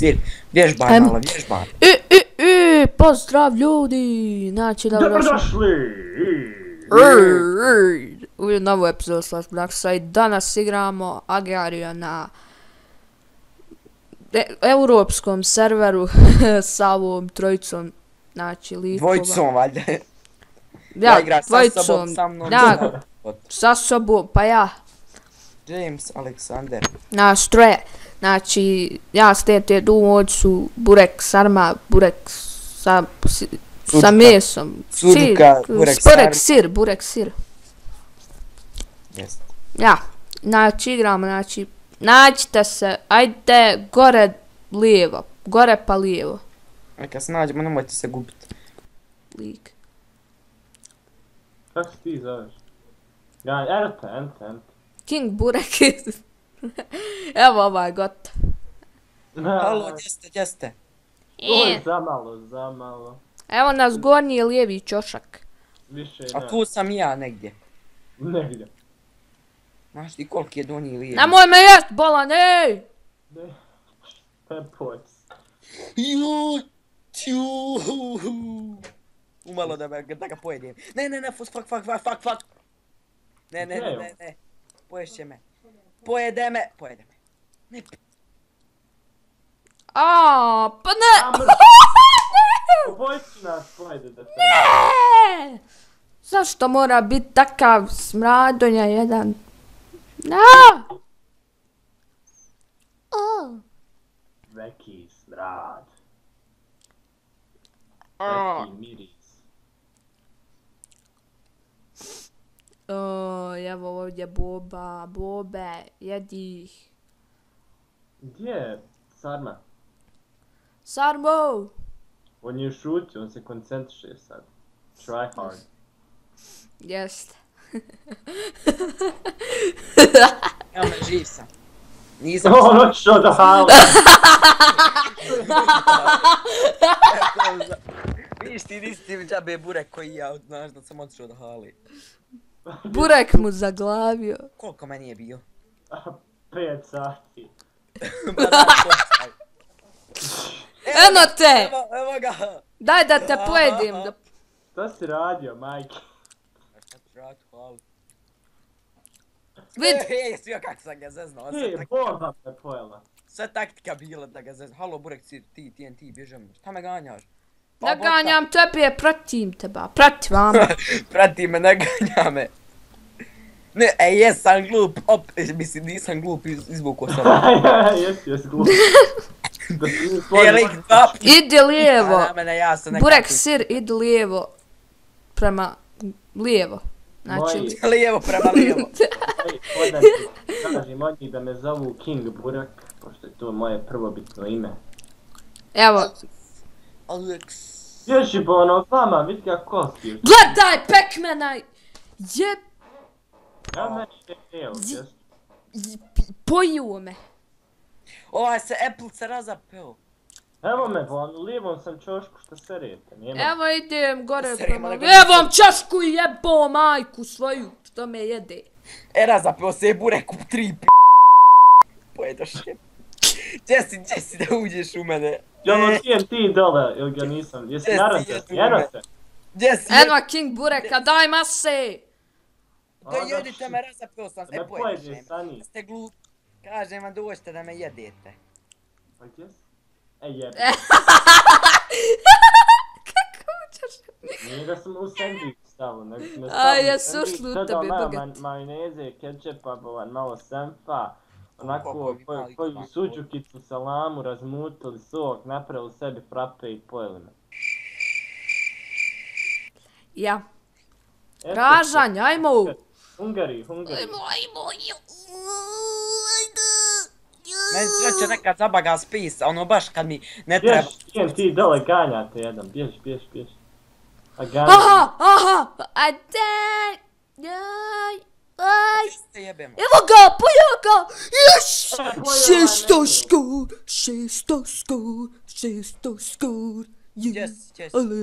sir. Vježbaj malo, vježbaj. Pozdrav ljudi! Znači da Dobrodošli! u novu epizodu Slash Blacksa i danas igramo Agar.io na europskom serveru sa ovom trojicom, znači likova. Dvojicom, valjda. Ja, igram dvojicom, sa sobom, sa mnom. ja, sa sobom, pa ja. James Alexander. Naš troje, znači ja s TT Dumo su Burek Sarma, Burek sa mesom. Sudka, Burek sir. Yes. Ja, znači igramo, znači, nađite se, ajde gore lijevo, gore pa lijevo. Neka se nađemo, nemojte se gubiti. Lik. Kako se ti zoveš? Ja, ente. King Burek. Evo ovaj gotov. Halo, gdje ste? Oj, zamalo. Evo nas gornji lijevi čošak. Više A tu sam ja negdje. Negdje. Znaš ti koliki je donji lijevi? Nemoj me jest, bolan, ej! Pepoj. Umalo da ga pojedem. Ne, fuck. Ne. Poješće me. Pojede me. Ne. Pa ne! Pobojići nas, pojede da te... Ne! Zašto mora biti takav smradonja jedan? Na! Veki smrad. Veki miris. Evo ovdje bobe, jedi ih. Gdje je Sarma? Sarmo! On je šuti, on se koncentriše sad. Try hard. Jest. Evo me, živ sam. Nisam On odšao do hala. Vidiš ti nisi ti džabe Burek koji ja, znaš da sam odšao do hali. Burek mu zaglavio. Koliko meni je bio? 5 sati. Eno te! Evo ga! Daj da te pojedim. Šta si radio, majke? Šta ću raditi, hvala. Vid! Ej, svi kako sam ga zeznao. Boba me pojela. Sve taktika bila da ga zeznao. Halo Burek, ti TNT, bježem. Šta me ganjaš? Ne ganjam tebe, pratim teba, prati vam. Prati me, ne ganja me. Ne, jesam glup, mislim nisam glup, izvukao sam. Jes glup. Idi lijevo. Burek Burek sir, idi lijevo. Prema lijevo. Znači... Lijevo prema lijevo. Kažem od njih da me zovu King Burek, pošto je to moje prvobitno ime. Evo. Alex. Ježi bo ono vama, vidi kako kosti. Gledaj Pac-Mana! Jeb... Ja meni je evo, jes. Pojuo me. Ovaj se Apple razapeo. Evo me, bo ono lijevom sam čošku što serete, nema. Evo idem gore prema... Evo čošku i jebo majku svoju, što me jede. Razapeo se je Burek u 3 pojedoš je. Jesse da uđeš u mene. Ja ono TNT dole, ili ga nisam, jesi narazio, jedno se. Eno King Bureka, daj mase! Da jedite me, razapeo sam se, pojedeš me. Ste glup, kažem vam dođete da me jedete. Pa gdje si? Jebe. Kako učeš? Nije da sam u sandwich stavio, nego sam je A, ja stavio sušlu sandwich, tebi, dodao bogat. majoneze, kečepa, malo senfa, onako koju suđukicu, salamu, razmutili sok, napravili sebi frappe i pojeli me. Ja. Ražanj, ajmo! Hungari. Ajmo! Meni sreće nekad zabaga spis, ono baš kad mi ne treba... Bjež, ti dole ganjate jedan, bjež. A ganjate. Aha! Ajde! Jaj! Aj! Se jebemo. Evo ga, pojeo ga! Još! 600 skor! Yes. Ale.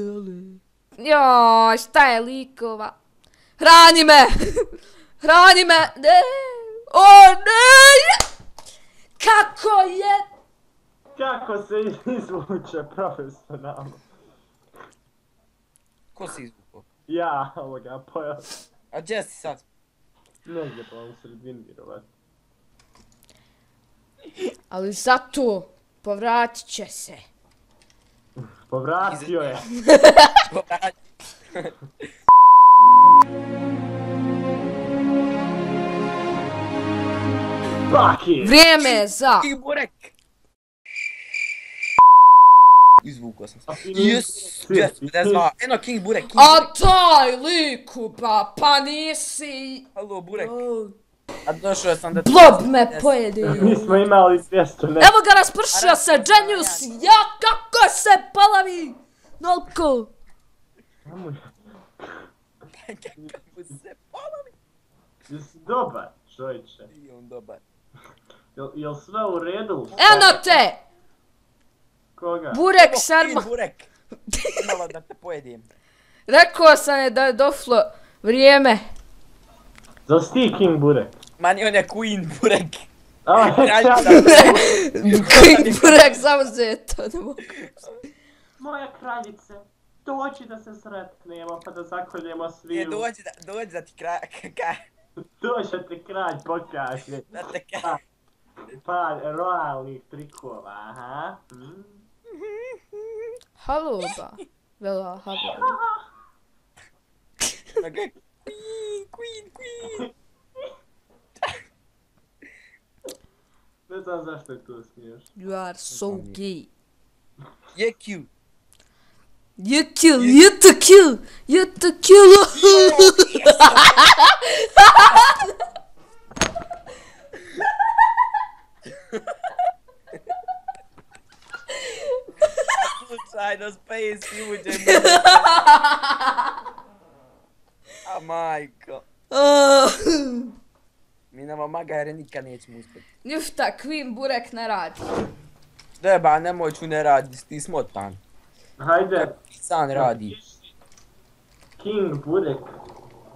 Joj, šta je likova? Hrani me! Ne! O ne! Kako je? Kako se izvuče profesionalno? Ko si izvukao? Ja, ovoga, pojao. A gdje si sad? Negdje pa u sredini vjerovatno. Ali zato povratit će se. Povratio je. Fuck it! Vrijeme je za... King Burek! Izvukao sam se. Yes, Eno King Burek, King A Burek. daj liku, pa nisi... Halo Burek. Oh. A došao sam da... Blob me pojede. Mi smo imali 200 ne. Evo ga, raspršio se Genius, ja kako se palavi! Nolko! Kako se palavi. Jesi dobar, čovječe. I on dobar. Jel sve u redu? Eno te! Koga? Burek Evo, Sarma. King Burek. Imala da te pojedim. Rekao sam je da je došlo vrijeme. Zar si ti King Burek? Mani on je Queen Burek. A, Kraljica. King Burek samo to ne mogu. Moja kraljice, dođi da se sretnemo pa da zakoljemo svi. Je, dođi da ti Dođi da ti kralj pokaže. da te ka... Par royalnih trikova, aha. Halo ba. Vela, halo. Queen. Ne znam zašto je to smiješ. You are so gay. Je cute. You kill, you to kill, you to kill. Slučajno space uđe. A majko. Mi nama magare nikad nećemo uspjeti. Ništa, Queen Burek ne radi. Deba, nemoj ću ne radi, ti smotan. Hajde. San radi. King Burek.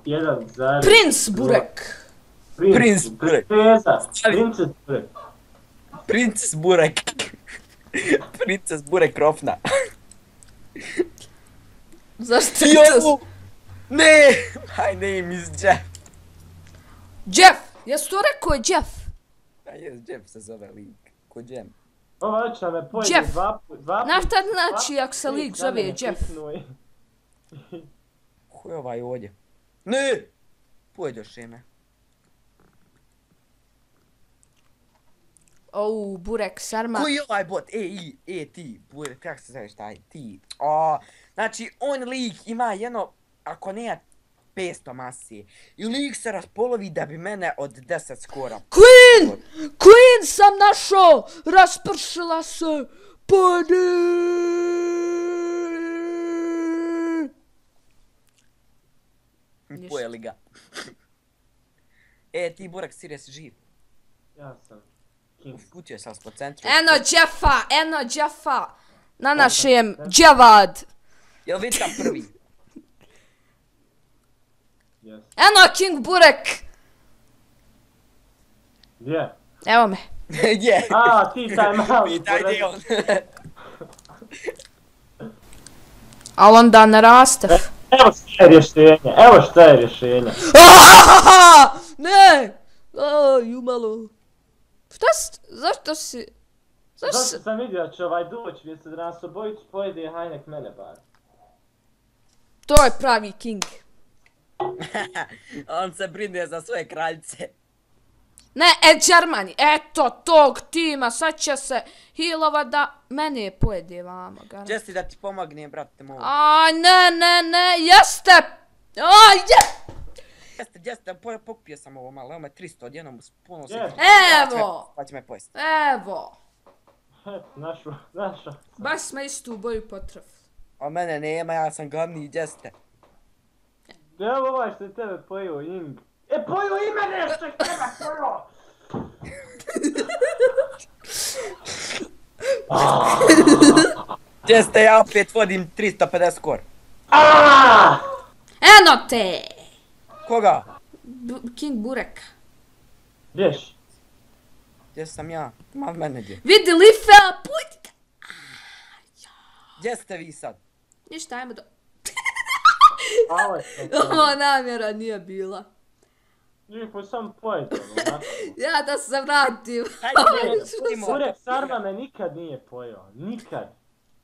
1 Prince Burek. Prince Burek. Princess Burek. Princes Burek. Princes Burek Rofna. Zašto je to? Jo! Ne! My name is Jeff. Jeff! Jesu to rekao je Jeff? A jes, Jeff se zove lik. Ko Jem. Ova će me pojedi Jeff. dva put. Znaš šta znači ako se lik zove Jeff? Ko je ovaj ovdje? Ne! Pojedoše me. Au, Burek Sarma. Ko je ovaj bot? Ti. Burek, kako se zoveš taj? Ti. Znači, on lik ima jedno, ako ne 500 masije. I lik se raspolovi da bi mene od 10 skora. Queen! Queen sam našao! Raspršila se! Pojedi! Pojeli ga. Ti Burek, Sirius živ. Ja sam. Utio sam po centru. Eno Jeffa! Na našem Dževad! Jel vidite prvi? Yes. Eno King Burek! Gdje? Evo me. Gdje? A, ti taj mali. Pitaj gdje on. Al onda ne raste. Evo šta je rješenje, evo šta je rješenje. Ne! Jumalo. Šta si? Zašto si? Zašto sam vidio da će ovaj doći, gdje se da nas obojicu pojede, hajnek mene bar. To je pravi king. On se brine za svoje kraljice. Ne, Germani, eto tog tima, sad će se healova da mene pojede vama, gara. Jesse da ti pomognem, brate moj. Ne, jeste! Jeste, pokupio sam ovo malo, evo me 300 odjednom puno se... Evo! Pa će me pojesti. Evo! Našo. Baš smo istu boju potrefili. A mene nema, ja sam glavni Jeste. Evo ovaj što je tebe pojio, Ing. Pojio i mene što je tebe pojio! Jeste, ja opet vodim 350 skor. Eno te! Koga? King Burek. Gdješ? gdje sam ja? Ma mene gdje. Vidi Lifea, puti! Gdje ste vi sad? Ništa, ajmo do... Hvala Ovo namjera nije bila. Lijepo sam pojedom, onako. Ja da se vratim. Hajde, idemo. Burek Sarma me nikad nije pojeo, nikad.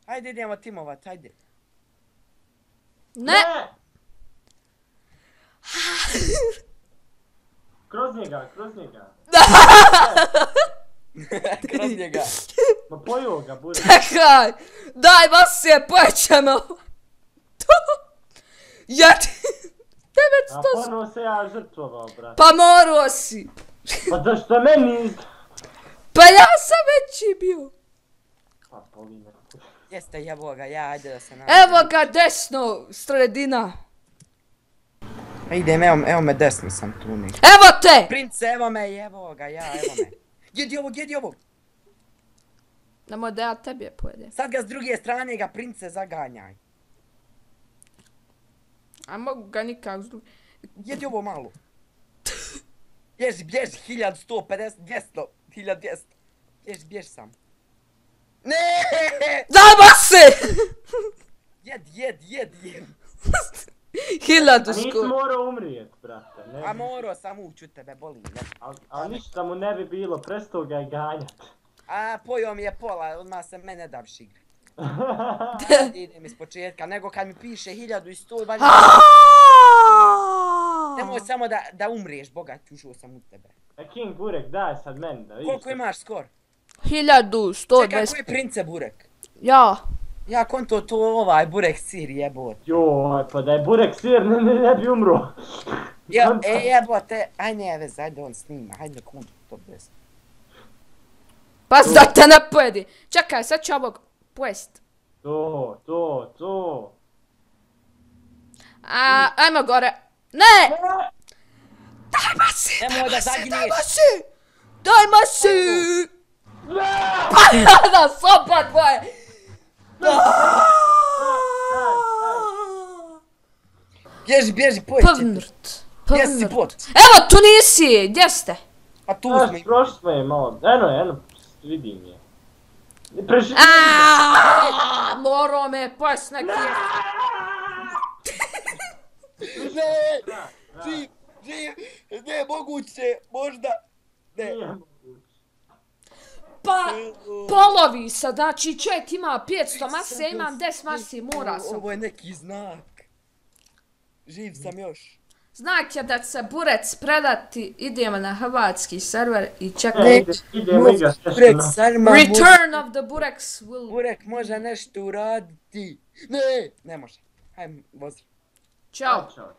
Hajde idemo timovat, hajde. Ne! Kroz njega. Kroz njega. Ma pojeo ga, Burek. Čekaj! Daj Vasije, pojećemo! Jeti! A 900... ponovo se ja žrtvovao, brate. Pa morao si! Pa zašto meni? Pa ja sam veći bio! Pa boli me. Jeste jebo ga, ja ajde da se nađem. Evo ga desno, sredina. Idem, evo me desno sam tu nek. Evo te! Prince, evo me, evo ga, ja, evo me. Jedi ovo. Nemoj da ja tebe pojedem. Sad ga s druge strane ga prince zaganjaj. A mogu ga nikak s druge... Jedi ovo malo. Bježi, 1150, 200, 1200. Bježi sam. Ne! Daj Vasi! Jed. 1000 A nisi skoro. morao umrijet, brate. Ne. A morao sam ući u tebe, boli me. A ništa mu ne bi bilo, prestao ga je ganjat. A pojao mi je pola, odmah se mene davši igrat. Idem iz početka, nego kad mi piše 1100, valjda... Nemoj samo da umriješ, bogat, ušao sam u tebe. King Burek, daj sad meni da vidiš. Koliko imaš skor? 1120. Čekaj, koji je prince Burek? Ja. Ja konto to ovaj Burek sir jebot. Joj, pa da je Burek sir, ne bi umro. Jebote, aj ne veze, ajde on snima, ajde konto to bez. Pa da te ne pojedi. Čekaj, sad ću ovog pojest. To. Ajmo gore. Ne! Daj Masi! Nemoj da zaginješ. Daj Masi! Pa da sopa tvoje! Bježi, pojeće. Pvrt. Gdje si pot? Evo, tu nisi! Gdje ste? A tu Znaš, smo. prošli smo je malo. Eno, vidim je. Morao me pojest neki... Živ, ne, moguće, možda. Ne. Pa, polovi se, znači čovjek ima 500 mase, ja imam 10 mase, mora sam. Ovo je neki znak. Živ sam još. Znak je da će se Burec predati, idemo na hrvatski server i Ne, čekaj. idemo igra Burek, Sarma, Return of the Burex will... Burek može nešto uraditi. Ne može. Hajde, vozi. Ćao. Ćao.